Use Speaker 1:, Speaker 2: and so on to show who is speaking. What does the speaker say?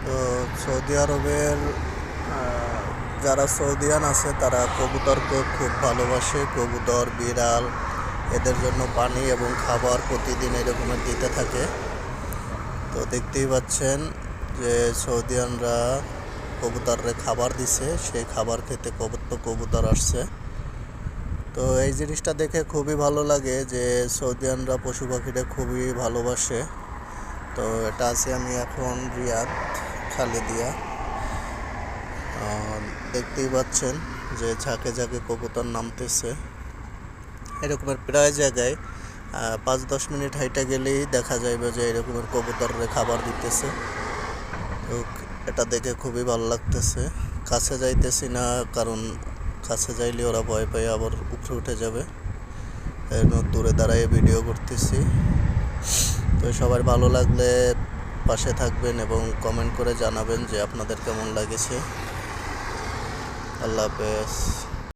Speaker 1: তো সৌদি আরবের যারা সৌদিয়ান আছে তারা কবুতরকে খুব ভালোবাসে। কবুতর, বিড়াল এদের জন্য পানি এবং খাবার প্রতিদিন এরকমের দিতে থাকে। তো দেখতেই পাচ্ছেন যে সৌদিয়ানরা কবুতররে খাবার দিছে, সেই খাবার খেতে কবুতর আসছে। তো এই জিনিসটা দেখে খুবই ভালো লাগে যে সৌদিয়ানরা পশু পাখিটা খুবই ভালোবাসে। তো এটা আছি আমি এখন রিয়াদ খালেদিয়া। দেখতেই পাচ্ছেন যে ঝাঁকে ঝাঁকে কবুতর নামতেছে। এরকমের প্রায় জায়গায় 5-10 মিনিট হাইটা গেলেই দেখা যাবে যে এরকমের কবুতররে খাবার দিতেছে। তো এটা দেখে খুবই ভালো লাগতেছে। কাছে যাইতেছি না, কারণ কাছে যাইলে ওরা ভয় পেয়ে আবার উপরে উঠে যাবে। দূরে দাঁড়ায় ভিডিও করতেছি। তো সবার ভালো লাগলে পাশে থাকবেন এবং কমেন্ট করে জানাবেন যে আপনাদের কেমন লাগেছে। আল্লাহ হাফেজ।